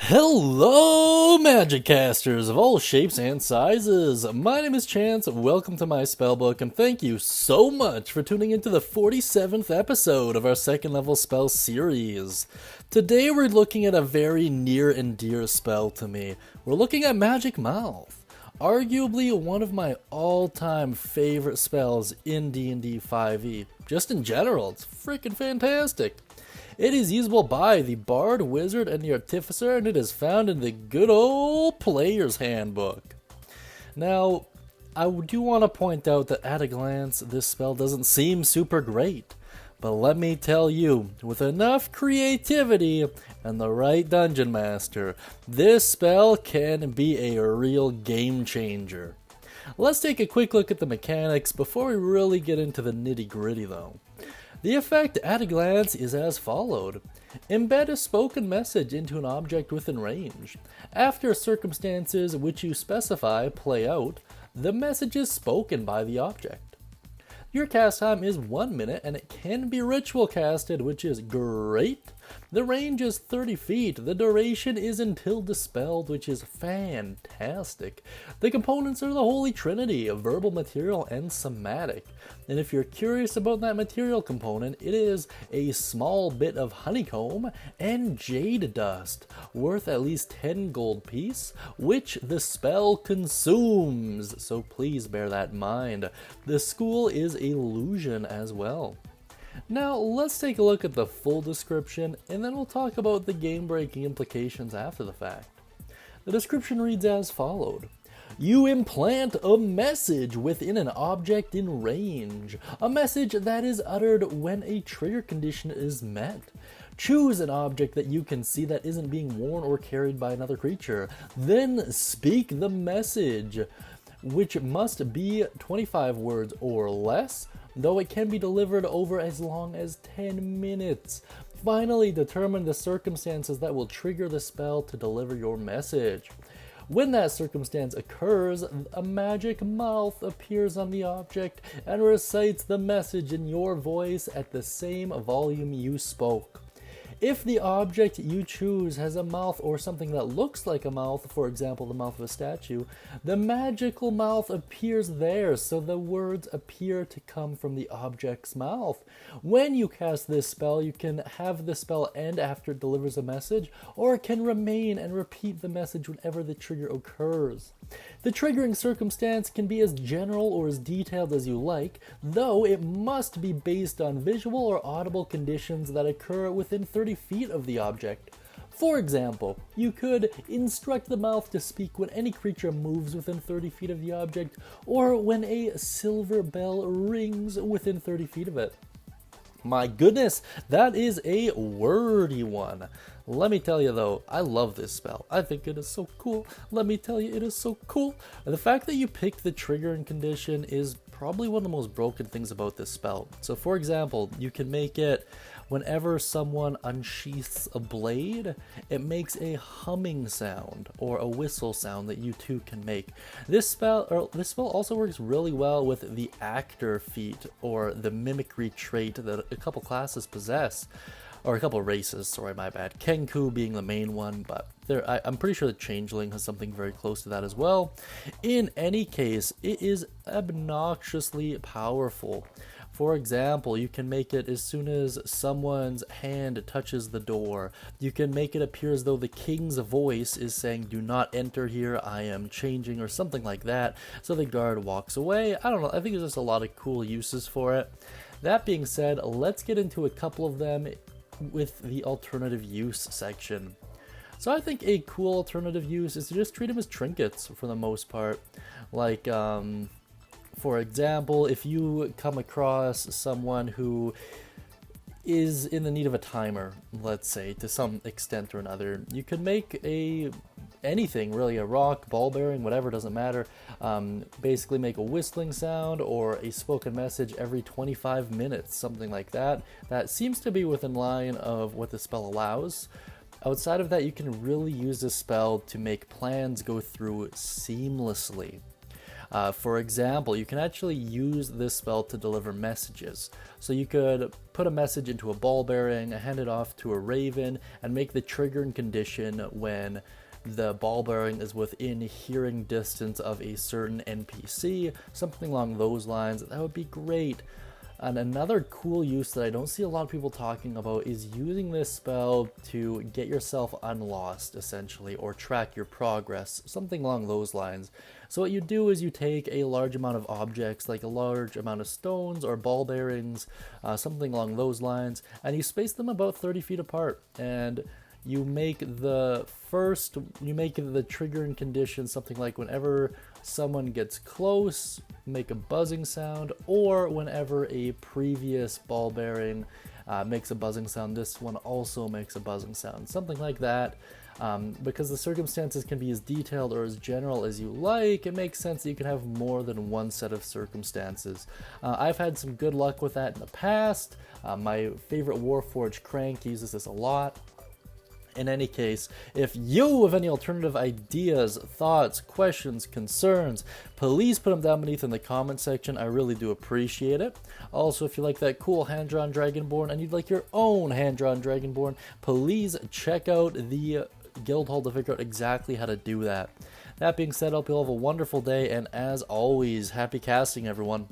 Hello, magic casters of all shapes and sizes. My name is Chance. Welcome to my Spellbook, and thank you so much for tuning into the 47th episode of our second level spell series. Today we're looking at a very near and dear spell to me. We're looking at Magic Mouth. Arguably one of my all-time favorite spells in D&D 5e. Just in general, it's freaking fantastic. It is usable by the Bard, Wizard, and the Artificer, and it is found in the good old Player's Handbook. Now, I do want to point out that at a glance, this spell doesn't seem super great. But let me tell you, with enough creativity and the right dungeon master, this spell can be a real game changer. Let's take a quick look at the mechanics before we really get into the nitty-gritty though. The effect at a glance is as followed. Embed a spoken message into an object within range. After circumstances which you specify play out, the message is spoken by the object. Your cast time is 1 minute and it can be ritual casted, which is great. The range is 30 feet. The duration is until Dispelled, which is fantastic. The components are the Holy Trinity of verbal material and somatic. And if you're curious about that material component, it is a small bit of honeycomb and jade dust, worth at least 10 gold piece, which the spell consumes. So please bear that in mind. The school is illusion as well. Now, let's take a look at the full description, and then we'll talk about the game-breaking implications after the fact. The description reads as followed. You implant a message within an object in range. A message that is uttered when a trigger condition is met. Choose an object that you can see that isn't being worn or carried by another creature. Then speak the message, which must be 25 words or less, though it can be delivered over as long as 10 minutes. Finally, determine the circumstances that will trigger the spell to deliver your message. When that circumstance occurs, a magic mouth appears on the object and recites the message in your voice at the same volume you spoke. If the object you choose has a mouth or something that looks like a mouth, for example the mouth of a statue, the magical mouth appears there, so the words appear to come from the object's mouth. When you cast this spell, you can have the spell end after it delivers a message, or it can remain and repeat the message whenever the trigger occurs. The triggering circumstance can be as general or as detailed as you like, though it must be based on visual or audible conditions that occur within 30 feet of the object. For example, you could instruct the mouth to speak when any creature moves within 30 feet of the object, or when a silver bell rings within 30 feet of it. My goodness, that is a wordy one. Let me tell you though, I love this spell. I think it is so cool. Let me tell you, it is so cool. The fact that you pick the triggering condition is probably one of the most broken things about this spell. So for example, you can make it whenever someone unsheaths a blade, it makes a humming sound or a whistle sound that you too can make. This spell also works really well with the actor feat or the mimicry trait that a couple classes possess. Or a couple races, sorry, my bad. Kenku being the main one, but I'm pretty sure the Changeling has something very close to that as well. In any case, it is obnoxiously powerful. For example, you can make it as soon as someone's hand touches the door. You can make it appear as though the king's voice is saying, "Do not enter here, I am changing," or something like that. So the guard walks away. I don't know, I think there's just a lot of cool uses for it. That being said, let's get into a couple of them with the alternative use section. So I think a cool alternative use is to just treat them as trinkets for the most part. Like, for example, if you come across someone who is in the need of a timer, let's say, to some extent or another, you could make anything really, a rock, ball bearing, whatever, doesn't matter. Basically make a whistling sound or a spoken message every 25 minutes, something like that. That seems to be within line of what the spell allows. Outside of that, you can really use this spell to make plans go through seamlessly. For example, you can actually use this spell to deliver messages. So you could put a message into a ball bearing, hand it off to a raven, and make the triggering condition when the ball bearing is within hearing distance of a certain NPC, something along those lines. That would be great. And another cool use that I don't see a lot of people talking about is using this spell to get yourself unlost, essentially, or track your progress, something along those lines. So what you do is you take a large amount of objects, like a large amount of stones or ball bearings, something along those lines, and you space them about 30 feet apart. And you make the triggering condition something like whenever someone gets close, make a buzzing sound, or whenever a previous ball bearing makes a buzzing sound, this one also makes a buzzing sound, something like that. Because the circumstances can be as detailed or as general as you like, it makes sense that you can have more than one set of circumstances. I've had some good luck with that in the past. My favorite Warforged Crank uses this a lot. In any case, if you have any alternative ideas, thoughts, questions, concerns, please put them down beneath in the comment section. I really do appreciate it. Also, if you like that cool hand-drawn Dragonborn and you'd like your own hand-drawn Dragonborn, please check out the guild hall to figure out exactly how to do that. That being said, I hope you all have a wonderful day, and as always, happy casting, everyone.